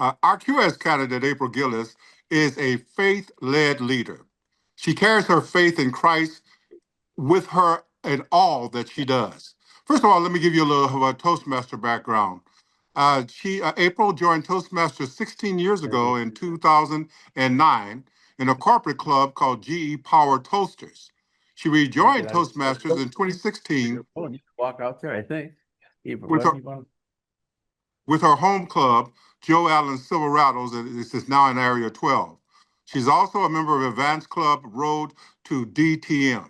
Our QS candidate, April Gillis, is a faith-led leader. She carries her faith in Christ with her in all that she does. First of all, let me give you a little of a Toastmaster background. April joined Toastmasters 16 years ago in 2009 in a corporate club called GE Power Toasters. She rejoined Toastmasters in 2016 walk out there, I think. With her home club, Joe Allen Silverados, and this is now in Area 12. She's also a member of Advanced Club Road to DTM.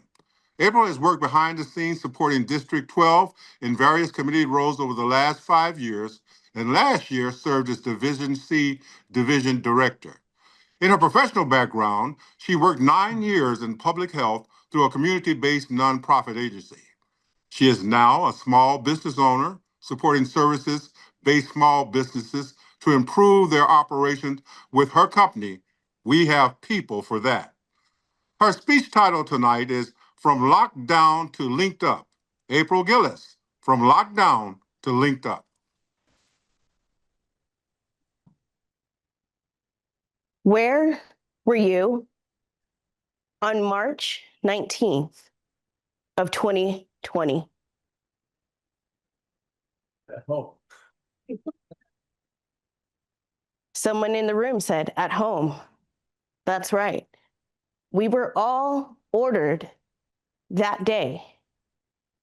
April has worked behind the scenes supporting District 12 in various committee roles over the last 5 years, and last year served as Division C Division Director. In her professional background, she worked 9 years in public health through a community-based nonprofit agency. She is now a small business owner supporting services-based small businesses to improve their operations with her company. We have people for that. Her speech title tonight is From Lockdown to Linked Up. April Gillis, From Lockdown to Linked Up. Where were you on March 19th of 2020? At home. Someone in the room said, at home. That's right. We were all ordered that day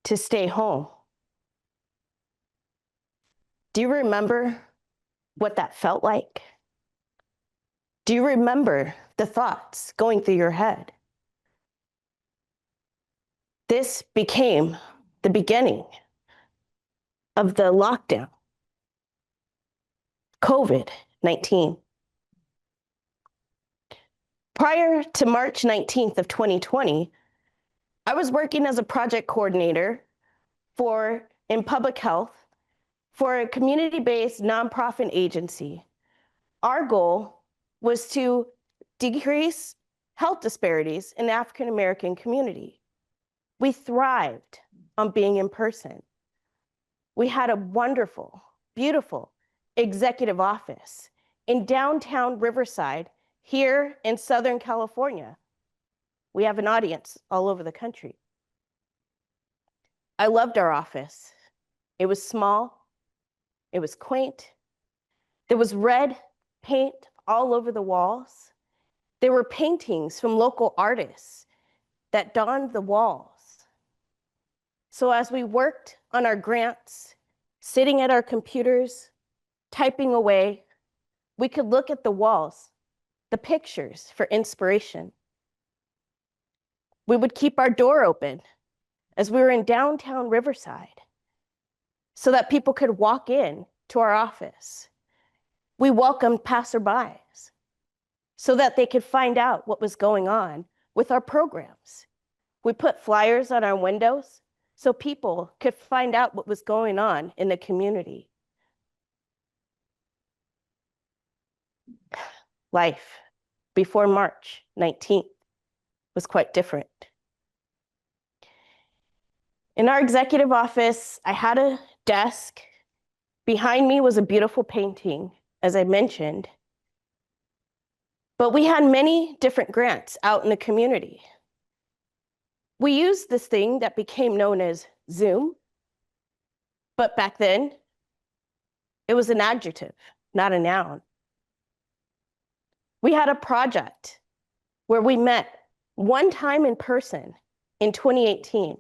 to stay home. Do you remember what that felt like? Do you remember the thoughts going through your head? This became the beginning of the lockdown, COVID-19. Prior to March 19th of 2020, I was working as a project coordinator in public health for a community-based nonprofit agency. Our goal was to decrease health disparities in the African-American community. We thrived on being in person. We had a wonderful, beautiful executive office in downtown Riverside, here in Southern California. We have an audience all over the country. I loved our office. It was small, it was quaint. There was red paint all over the walls. There were paintings from local artists that donned the walls. So as we worked on our grants, sitting at our computers, typing away, we could look at the walls, the pictures for inspiration. We would keep our door open as we were in downtown Riverside so that people could walk in to our office. We welcomed passerbys so that they could find out what was going on with our programs. We put flyers on our windows so people could find out what was going on in the community. Life before March 19th was quite different. In our executive office, I had a desk. Behind me was a beautiful painting, as I mentioned. But we had many different grants out in the community. We used this thing that became known as Zoom, but back then, it was an adjective, not a noun. We had a project where we met one time in person in 2018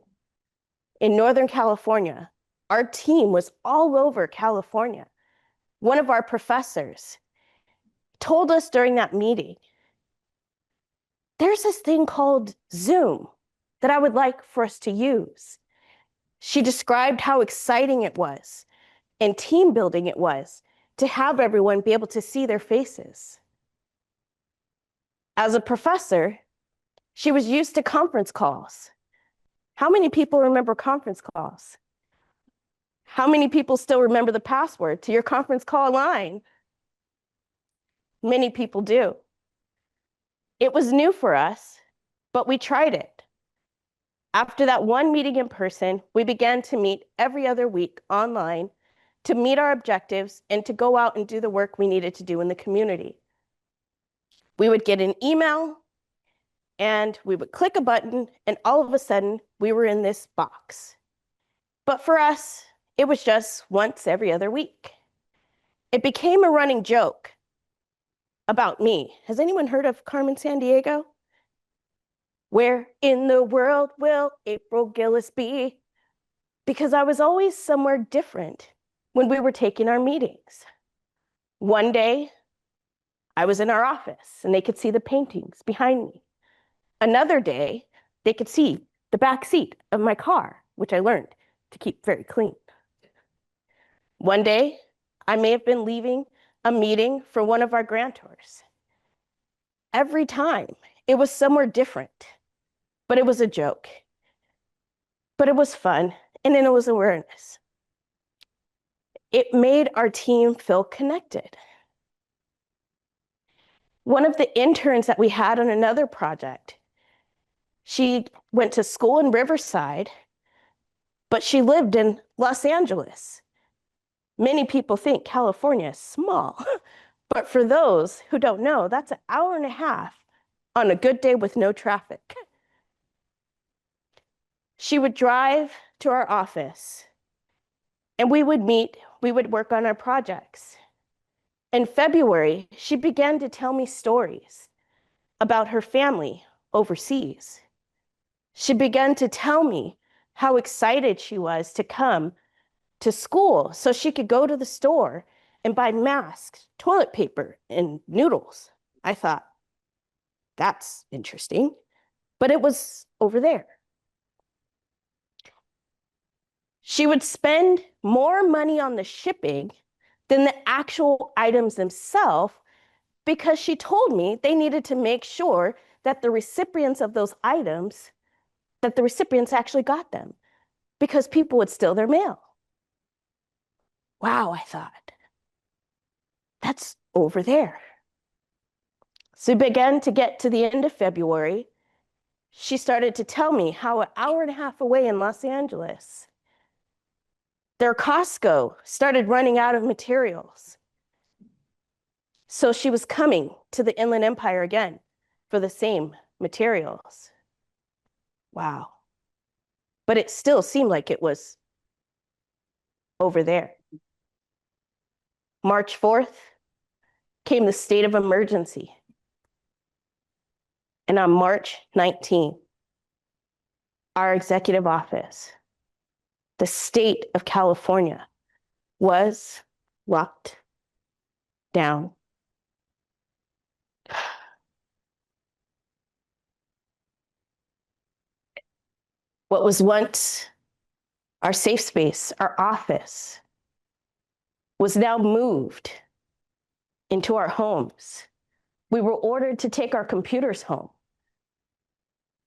in Northern California. Our team was all over California. One of our professors told us during that meeting, there's this thing called Zoom that I would like for us to use. She described how exciting it was and team building it was to have everyone be able to see their faces. As a professor, she was used to conference calls. How many people remember conference calls? How many people still remember the password to your conference call line? Many people do. It was new for us, but we tried it. After that one meeting in person, we began to meet every other week online to meet our objectives and to go out and do the work we needed to do in the community. We would get an email and we would click a button, and all of a sudden we were in this box. But for us, it was just once every other week. It became a running joke about me. Has anyone heard of Carmen Sandiego? Where in the world will April Gillis be? Because I was always somewhere different when we were taking our meetings. One day, I was in our office and they could see the paintings behind me. Another day, they could see the back seat of my car, which I learned to keep very clean. One day, I may have been leaving a meeting for one of our grantors. Every time, it was somewhere different, but it was a joke. But it was fun, and then it was awareness. It made our team feel connected. One of the interns that we had on another project, she went to school in Riverside, but she lived in Los Angeles. Many people think California is small, but for those who don't know, that's an hour and a half on a good day with no traffic. She would drive to our office and we would meet, we would work on our projects. In February, she began to tell me stories about her family overseas. She began to tell me how excited she was to come to school so she could go to the store and buy masks, toilet paper, and noodles. I thought, that's interesting, but it was over there. She would spend more money on the shipping than the actual items themselves because she told me they needed to make sure that the recipients of those items, that the recipients actually got them because people would steal their mail. Wow, I thought, that's over there. So we began to get to the end of February. She started to tell me how an hour and a half away in Los Angeles, their Costco started running out of materials. So she was coming to the Inland Empire again for the same materials. Wow. But it still seemed like it was over there. March 4th came the state of emergency. And on March 19th, our executive office, the state of California, was locked down. What was once our safe space, our office, was now moved into our homes. We were ordered to take our computers home.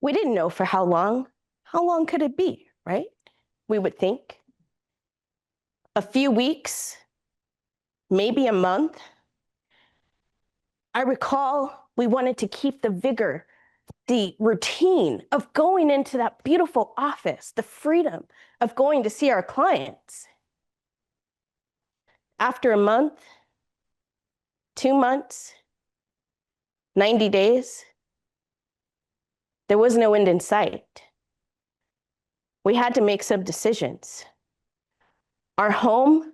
We didn't know for how long. How long could it be, right? We would think. A few weeks, maybe a month. I recall we wanted to keep the vigor, the routine of going into that beautiful office, the freedom of going to see our clients. After a month, 2 months, 90 days, there was no end in sight. We had to make some decisions. Our home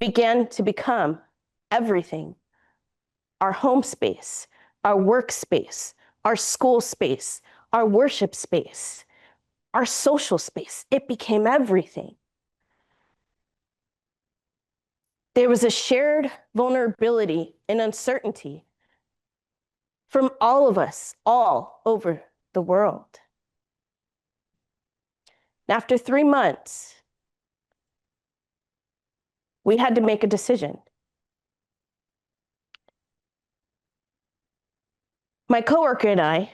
began to become everything. Our home space, our workspace, our school space, our worship space, our social space. It became everything. There was a shared vulnerability and uncertainty from all of us, all over the world. After 3 months, we had to make a decision. My coworker and I,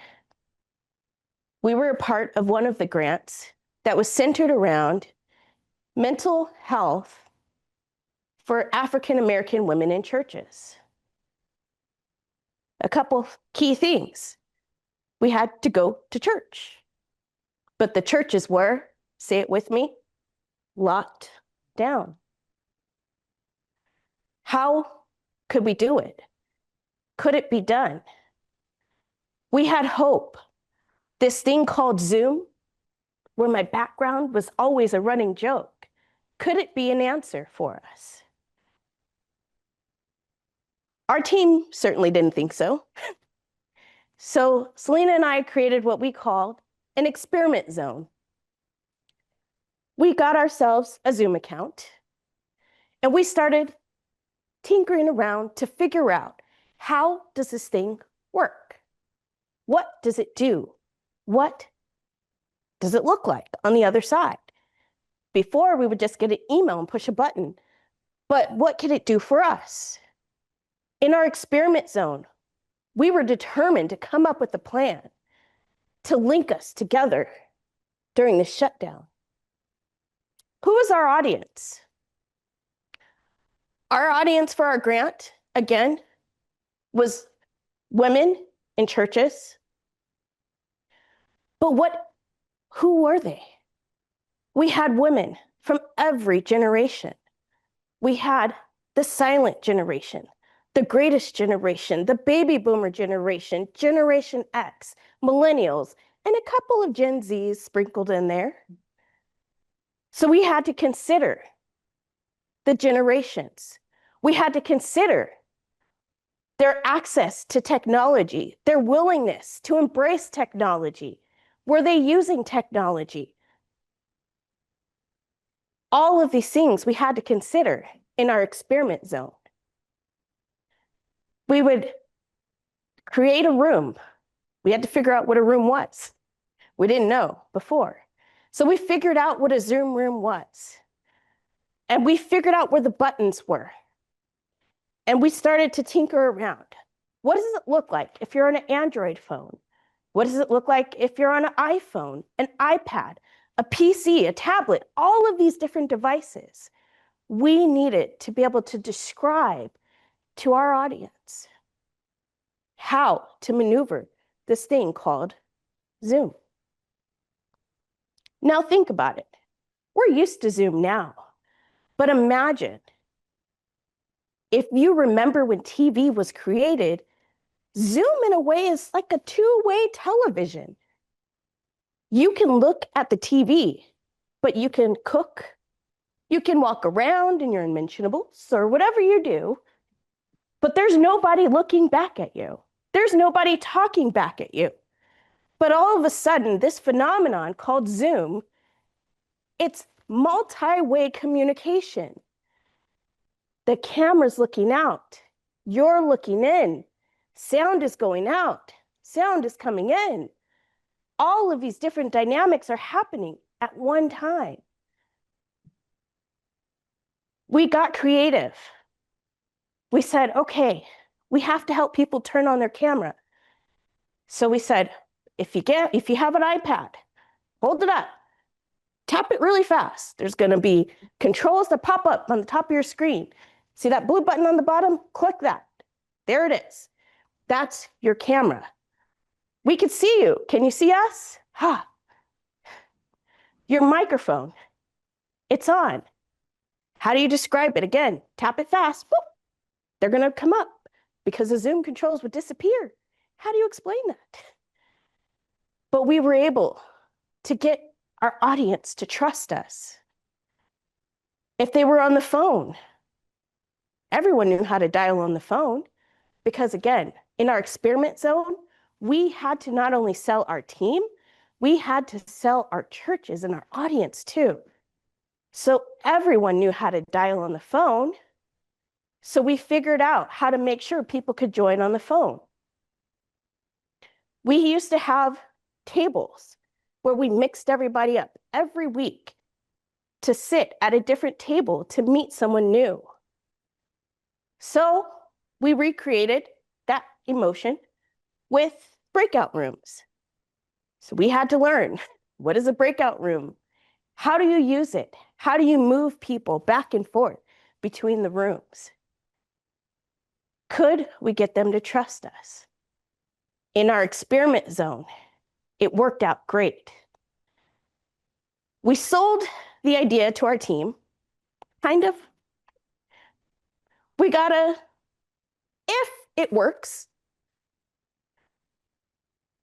we were a part of one of the grants that was centered around mental health for African American women in churches. A couple key things. We had to go to church, but the churches were, say it with me, locked down. How could we do it? Could it be done? We had hope. This thing called Zoom, where my background was always a running joke, could it be an answer for us? Our team certainly didn't think so. So Selena and I created what we called an experiment zone. We got ourselves a Zoom account, and we started tinkering around to figure out, how does this thing work? What does it do? What does it look like on the other side? Before, we would just get an email and push a button. But what could it do for us? In our experiment zone, we were determined to come up with a plan to link us together during the shutdown. Who is our audience? Our audience for our grant, again, was women in churches. But who were they? We had women from every generation. We had the silent generation, the greatest generation, the baby boomer generation, Generation X, millennials, and a couple of Gen Zs sprinkled in there. So we had to consider the generations. We had to consider their access to technology, their willingness to embrace technology. Were they using technology? All of these things we had to consider in our experiment zone. We would create a room. We had to figure out what a room was. We didn't know before. So we figured out what a Zoom room was. And we figured out where the buttons were. And we started to tinker around. What does it look like if you're on an Android phone? What does it look like if you're on an iPhone, an iPad, a PC, a tablet, all of these different devices? We needed to be able to describe to our audience how to maneuver this thing called Zoom. Now think about it. We're used to Zoom now, but imagine if you remember when TV was created, Zoom in a way is like a two-way television. You can look at the TV, but you can cook, you can walk around in your unmentionables or whatever you do, but there's nobody looking back at you. There's nobody talking back at you. But all of a sudden, this phenomenon called Zoom, it's multi-way communication. The camera's looking out, you're looking in, sound is going out, sound is coming in. All of these different dynamics are happening at one time. We got creative. We said, okay, we have to help people turn on their camera. So we said, if you have an iPad, hold it up, tap it really fast. There's gonna be controls that pop up on the top of your screen. See that blue button on the bottom? Click that. There it is. That's your camera. We can see you. Can you see us? Ha. Your microphone, it's on. How do you describe it? Again, tap it fast. Boop. They're gonna come up because the Zoom controls would disappear. How do you explain that? But we were able to get our audience to trust us. If they were on the phone, everyone knew how to dial on the phone because, again, in our experiment zone, we had to not only sell our team, we had to sell our churches and our audience too. So everyone knew how to dial on the phone. So we figured out how to make sure people could join on the phone. We used to have tables where we mixed everybody up every week to sit at a different table to meet someone new. So we recreated that emotion with breakout rooms. So we had to learn, what is a breakout room? How do you use it? How do you move people back and forth between the rooms? Could we get them to trust us? In our experiment zone, it worked out great. We sold the idea to our team, kind of we gotta, if it works,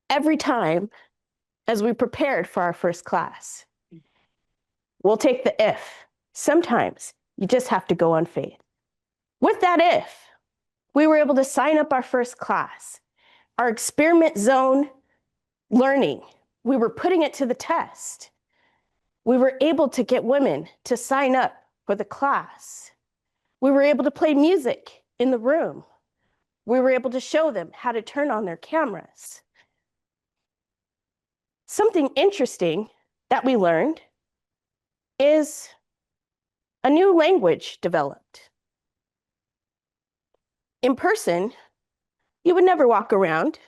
every time as we prepared for our first class, we'll take the if. Sometimes you just have to go on faith. With that if, we were able to sign up our first class, our experiment zone learning. We were putting it to the test. We were able to get women to sign up for the class. We were able to play music in the room. We were able to show them how to turn on their cameras. Something interesting that we learned is a new language developed. In person, you would never walk around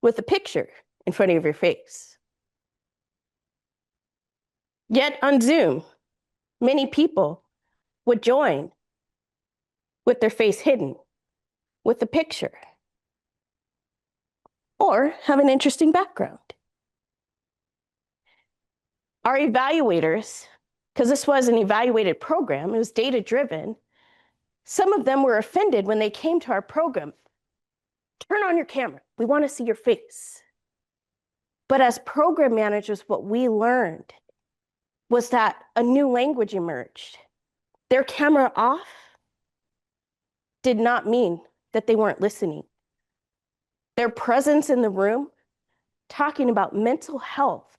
with a picture in front of your face. Yet on Zoom, many people would join with their face hidden, with a picture, or have an interesting background. Our evaluators, because this was an evaluated program, it was data-driven, some of them were offended when they came to our program. Turn on your camera. We want to see your face. But as program managers, what we learned was that a new language emerged. Their camera off did not mean that they weren't listening. Their presence in the room, talking about mental health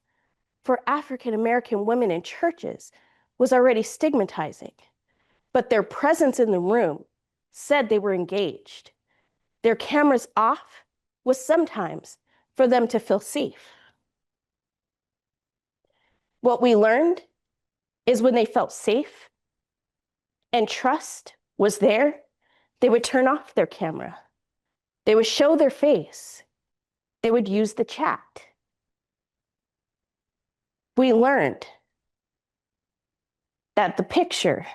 for African American women in churches, was already stigmatizing. But their presence in the room said they were engaged. Their cameras off was sometimes for them to feel safe. What we learned is when they felt safe and trust was there, they would turn off their camera. They would show their face. They would use the chat. We learned that the picture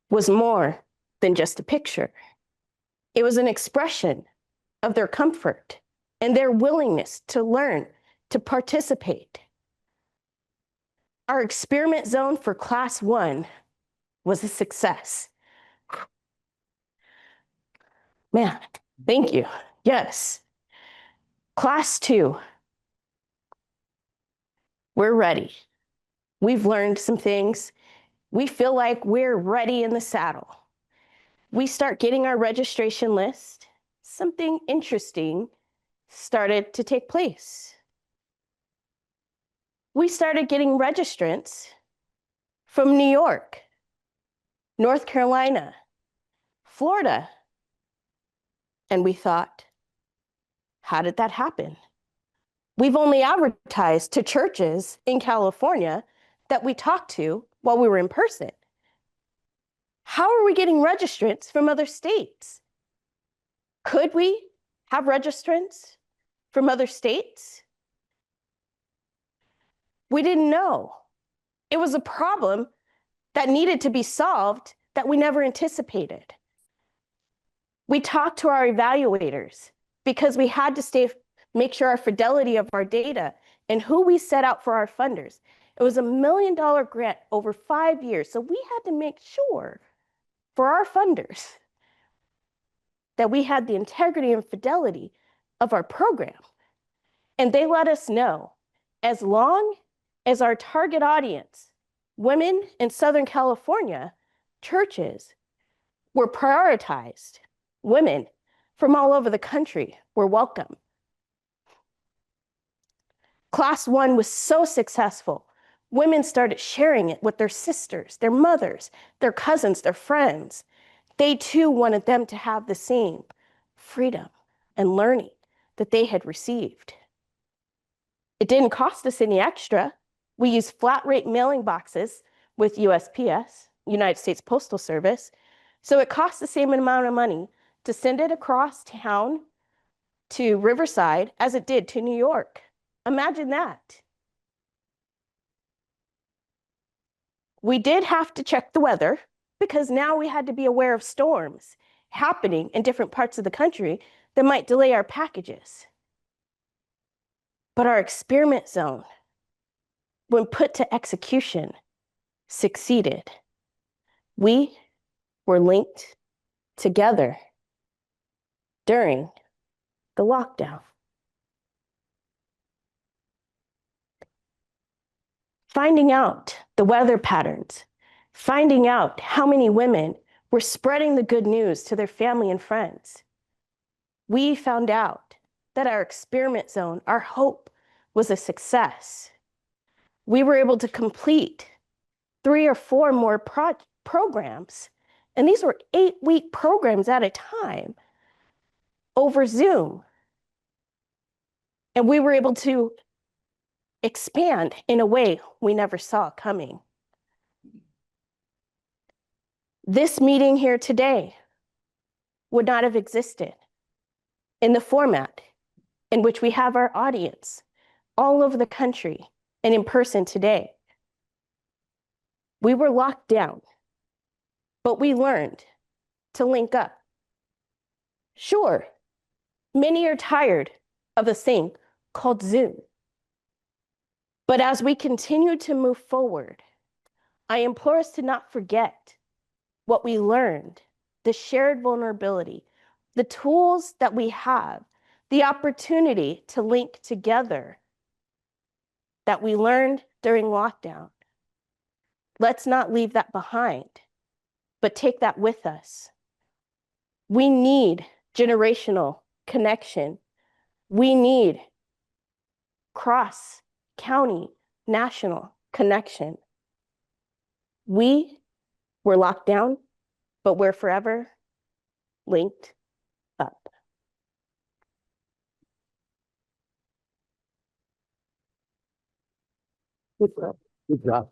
was more than just a picture. It was an expression of their comfort and their willingness to learn, to participate. Our experiment zone for class 1 was a success. Man, thank you. Yes. Class 2, we're ready. We've learned some things. We feel like we're ready in the saddle. We start getting our registration list. Something interesting started to take place. We started getting registrants from New York, North Carolina, Florida. And we thought, how did that happen? We've only advertised to churches in California that we talked to while we were in person. How are we getting registrants from other states? Could we have registrants from other states? We didn't know. It was a problem that needed to be solved that we never anticipated. We talked to our evaluators because we had to make sure our fidelity of our data and who we set out for our funders. It was $1 million grant over 5 years. So we had to make sure for our funders that we had the integrity and fidelity of our program. And they let us know, as long as our target audience, women in Southern California, churches, were prioritized, women from all over the country were welcome. Class 1 was so successful. Women started sharing it with their sisters, their mothers, their cousins, their friends. They too wanted them to have the same freedom and learning that they had received. It didn't cost us any extra. We used flat rate mailing boxes with USPS, United States Postal Service. So it cost the same amount of money to send it across town to Riverside as it did to New York. Imagine that. We did have to check the weather because now we had to be aware of storms happening in different parts of the country that might delay our packages. But our experiment zone, when put to execution, succeeded. We were linked together during the lockdown. Finding out the weather patterns, finding out how many women were spreading the good news to their family and friends. We found out that our experiment zone, our hope, was a success. We were able to complete 3 or 4 more programs, and these were 8-week programs at a time over Zoom. And we were able to expand in a way we never saw coming. This meeting here today would not have existed in the format in which we have our audience all over the country and in person today. We were locked down, but we learned to link up. Sure, many are tired of a thing called Zoom. But as we continue to move forward, I implore us to not forget what we learned, the shared vulnerability, the tools that we have, the opportunity to link together that we learned during lockdown. Let's not leave that behind, but take that with us. We need generational connection. We need cross-county, national connection. We were locked down, but we're forever linked up. Good job.